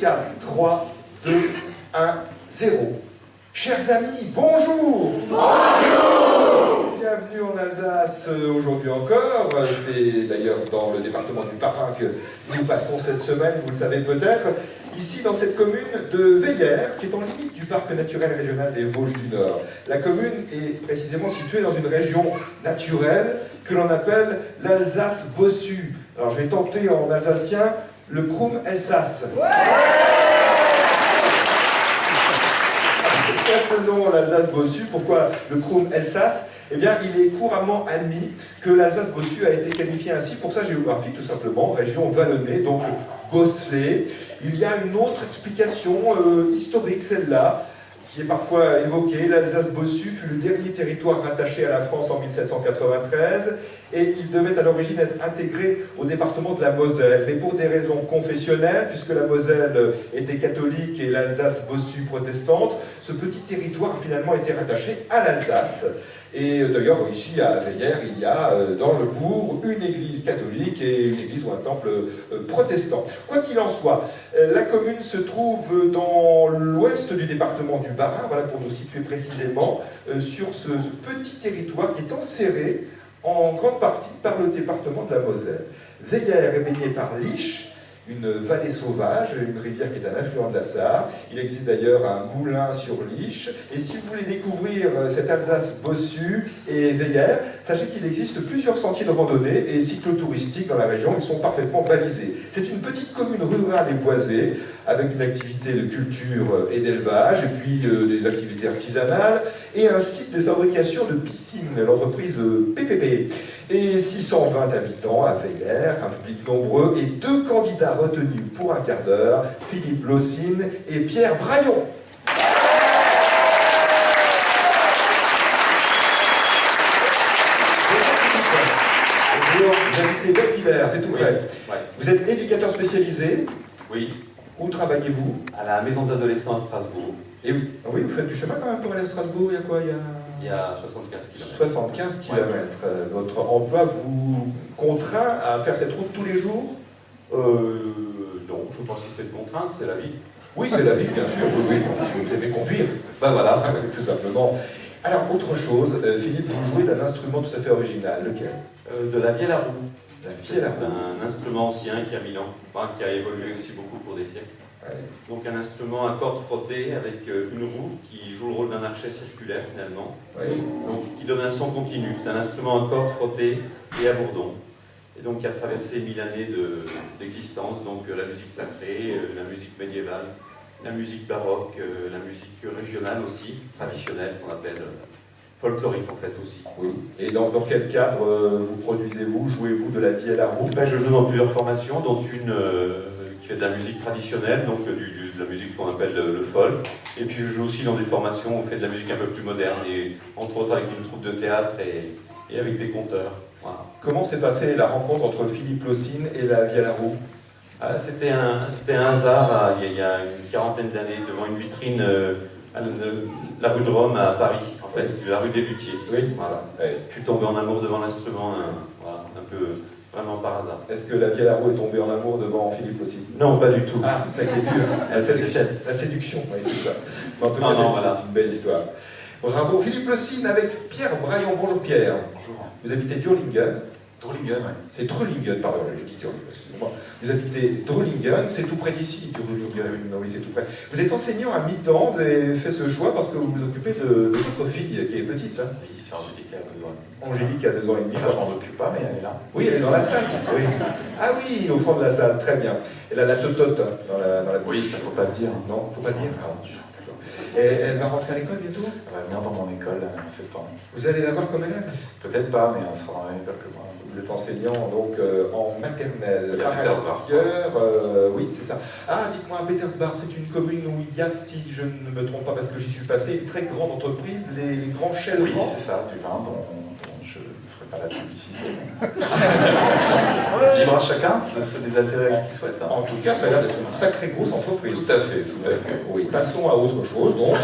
4, 3, 2, 1, 0. Chers amis, bonjour. Bonjour. Bienvenue en Alsace aujourd'hui encore. C'est d'ailleurs dans le département du Bas-Rhin que nous passons cette semaine, vous le savez peut-être, ici dans cette commune de Veillères, qui est en limite du parc naturel régional des Vosges du Nord. La commune est précisément située dans une région naturelle que l'on appelle l'Alsace bossue. Alors je vais tenter en alsacien le Krum Elsass. Ouais. Pourquoi ce nom, l'Alsace bossue? Pourquoi le Krum Elsass? Eh bien, il est couramment admis que l'Alsace bossue a été qualifiée ainsi pour sa géographie, tout simplement, région vallonnée, donc bosselée. Il y a une autre explication historique, celle-là, qui est parfois évoquée. L'Alsace bossue fut le dernier territoire rattaché à la France en 1793 et il devait à l'origine être intégré au département de la Moselle. Mais pour des raisons confessionnelles, puisque la Moselle était catholique et l'Alsace bossue protestante, ce petit territoire a finalement été rattaché à l'Alsace. Et d'ailleurs, ici à Veillères, il y a dans le bourg une église catholique et une église ou un temple protestant. Quoi qu'il en soit, la commune se trouve dans l'ouest du département du Bas-Rhin, voilà pour nous situer précisément, sur ce petit territoire qui est enserré en grande partie par le département de la Moselle. Veillères est baignée par l'Iche, une vallée sauvage, une rivière qui est un affluent de la Sarre. Il existe d'ailleurs un moulin sur l'Iche. Et si vous voulez découvrir cette Alsace bossue et Veillères, sachez qu'il existe plusieurs sentiers de randonnée et cyclotouristiques dans la région. Ils sont parfaitement balisés. C'est une petite commune rurale et boisée, avec une activité de culture et d'élevage, et puis des activités artisanales, et un site de fabrication de piscines, l'entreprise PPP. Et 620 habitants à Veillères, un public nombreux, et 2 candidats retenus pour un quart d'heure, Philippe Lossine et Pierre Braillon. Bonjour, vous habitez Bec-d'Hiver, c'est tout près. Oui. Vous êtes éducateur spécialisé. Oui. Où travaillez-vous? À la maison des adolescents à Strasbourg. Et oui, vous faites du chemin quand même pour aller à Strasbourg, il y a quoi? Il y a 75 km. 75 km. Ouais. Votre emploi vous contraint à faire cette route tous les jours? Non, je pense que c'est une contrainte, c'est la vie. Oui, c'est la vie, bien sûr, oui, parce que vous aimez conduire. Ben voilà. Tout simplement. Alors, autre chose, Philippe, vous jouez d'un instrument tout à fait original, lequel? De la vielle à roue. La vielle à roue. Un instrument ancien qui a 1000 ans, qui a évolué aussi beaucoup pour des siècles. Ouais. Donc un instrument à cordes frottées avec une roue qui joue le rôle d'un archet circulaire finalement. Ouais. Donc qui donne un son continu. C'est un instrument à cordes frottées et à bourdon. Et donc qui a traversé 1000 années d'existence. Donc la musique sacrée, la musique médiévale, la musique baroque, la musique régionale aussi, traditionnelle qu'on appelle folklorique en fait aussi. Oui. Et dans quel cadre vous produisez-vous, jouez-vous de la vielle à roue? Ben, je joue dans plusieurs formations, dont une qui fait de la musique traditionnelle, donc de la musique qu'on appelle le folk. Et puis je joue aussi dans des formations où on fait de la musique un peu plus moderne, et entre autres avec une troupe de théâtre et avec des conteurs. Voilà. Comment s'est passée la rencontre entre Philippe Lossine et la vielle à roue? C'était un hasard il y a une quarantaine d'années, devant une vitrine à la rue de Rome à Paris, en fait, la rue des Luthiers. Oui, voilà. ça. Oui. Je suis tombé en amour devant l'instrument, voilà, un peu vraiment par hasard. Est-ce que la vielle à roue est tombée en amour devant Philippe aussi? Non, pas du tout. Ah, ça a été dur. La séduction, oui, c'est ça. Mais en tout cas, voilà. C'est une belle histoire. Bravo. Philippe Lossine avec Pierre Braillon. Bonjour Pierre. Bonjour. Vous habitez Drolingen. Drolingen, oui. C'est Drolingen, pardon, j'ai dit Drolingen, excusez-moi. Vous habitez Drolingen, c'est tout près d'ici. Oui, c'est tout près. Vous êtes enseignant à mi-temps, vous avez fait ce choix parce que vous vous occupez de votre fille qui est petite. Hein. Oui, c'est Angélique, elle a 2 ans et demi. Angélique a 2 ans et demi. Là, je m'en occupe pas, mais elle est là. Oui, elle est dans la salle. Oui. Ah oui, au fond de la salle, très bien. Elle a la totote dans la bouche. Oui, ça faut pas le dire. Non, faut pas dire. Non. D'accord. Et elle va rentrer à l'école bientôt? Elle va venir dans mon école en septembre. Vous allez la voir comme élève? Peut-être pas, mais elle sera dans la même école que moi. Vous êtes enseignant donc en maternelle. Oui, à Petersbach. Oui, c'est ça. Ah, dites-moi, Petersbach, c'est une commune où il y a, si je ne me trompe pas parce que j'y suis passé, une très grande entreprise, les grands Shell Oui, France. c'est ça, du vin dont je ferai pas la publicité. Libre à chacun de se désaltérer avec ce qu'il souhaite. Hein. En tout cas, ça a l'air d'être une sacrée grosse entreprise. Tout à fait, tout à fait. Oui, passons à autre chose. Donc,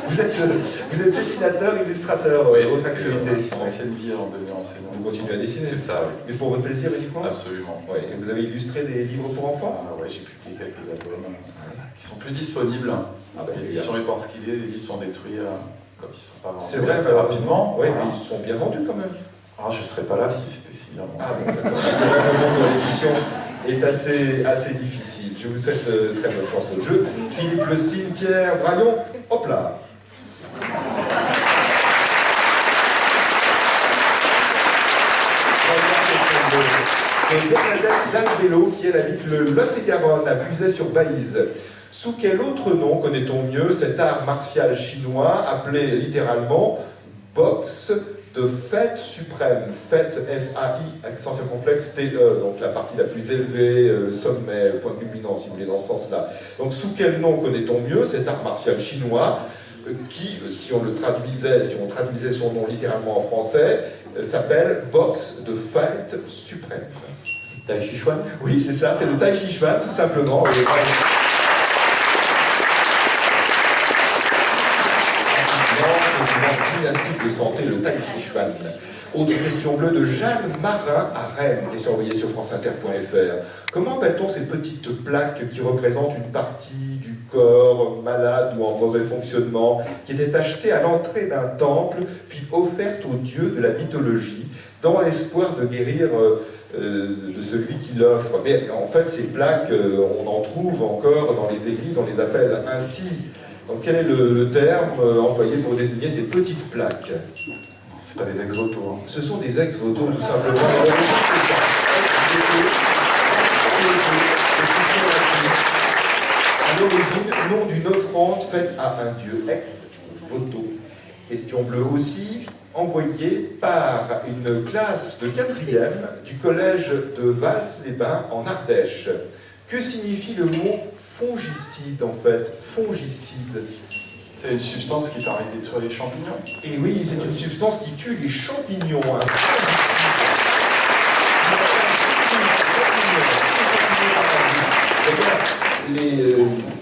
vous êtes dessinateur, illustrateur, Oui, votre activité. Mon ancienne vie en devenir enseignant. Vous continuez à dessiner. C'est ça, oui. Mais pour votre plaisir uniquement. Absolument. Oui. Et vous avez illustré des livres pour enfants. Oui, j'ai publié quelques albums qui sont plus disponibles. L'édition étant ce qu'il est, les livres sont détruits quand ils ne sont pas vendus. C'est vrai, assez rapidement. Oui, mais ils sont bien vendus quand même. Ah, je ne serais pas là si c'était si bien vendu. Ah bon, d'accord. C'est vrai que le monde de l'édition est assez difficile. Je vous souhaite très bonne chance au jeu. Philippe Le Signe, Pierre Braillon, hop là. Et Bernadette Dalbello, qui elle habite le Lot-et-Garonne, à Buzet-sur-Baïse. Sous quel autre nom connaît-on mieux cet art martial chinois appelé littéralement boxe de fête suprême? Fête, F-A-I, accent circonflexe, T-E, donc la partie la plus élevée, le sommet, le point culminant, si vous voulez, dans ce sens-là. Donc sous quel nom connaît-on mieux cet art martial chinois qui, si on traduisait son nom littéralement en français, s'appelle boxe de fête suprême? Tai Chi Chuan? Oui, c'est ça, c'est le Tai Chi Chuan, tout simplement. Gymnastique de santé, le Tai Chi Chuan. Autre question bleue de Jeanne Marin à Rennes, question envoyée sur franceinter.fr. Comment appelle-t-on ces petites plaques qui représentent une partie du corps malade ou en mauvais fonctionnement, qui étaient achetées à l'entrée d'un temple, puis offertes aux dieux de la mythologie, dans l'espoir de guérir de celui qui l'offre? Mais en fait, ces plaques, on en trouve encore dans les églises, on les appelle ainsi. Donc quel est le terme employé pour désigner ces petites plaques? C'est pas des ex-voto. Hein. Ce sont des ex-voto, tout simplement. À l'origine, nom d'une offrande faite à un dieu, ex-voto. Question bleue aussi, envoyée par une classe de 4e du collège de Vals-les-Bains en Ardèche. Que signifie le mot fongicide, en fait? Fongicide. C'est une substance qui permet de détruire les champignons. Et oui, c'est une substance qui tue les champignons. Hein. Les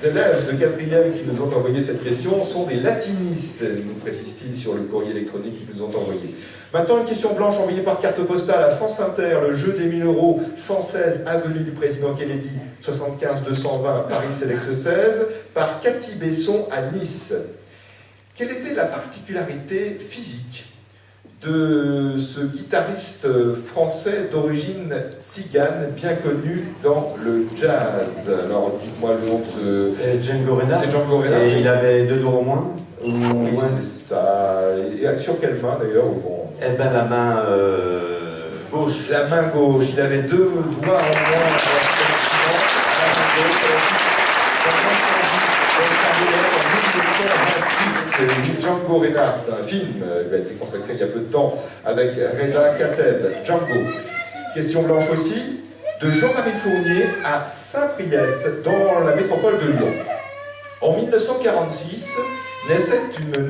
élèves de 4e qui nous ont envoyé cette question sont des latinistes, nous précise-t-il sur le courrier électronique qu'ils nous ont envoyé. Maintenant, une question blanche envoyée par carte postale à France Inter, le jeu des 1000 €, 116 avenue du Président Kennedy, 75 220 Paris Sélex 16, par Cathy Besson à Nice. Quelle était la particularité physique de ce guitariste français d'origine tzigane, bien connu dans le jazz? Alors, dites-moi le nom de ce... C'est Django Reinhardt. C'est Django Reinhardt. Et il avait 2 doigts au moins? Ou Oui, moins? c'est ça. Et sur quelle main d'ailleurs? Bon. Eh ben la main gauche. La main gauche. Il avait 2 doigts en moins. Django Reinhardt, un film qui a été consacré il y a peu de temps avec Reda Kateb, Django. Question blanche aussi, de Jean-Marie Fournier à Saint-Priest, dans la métropole de Lyon. En 1946, naissait une nouvelle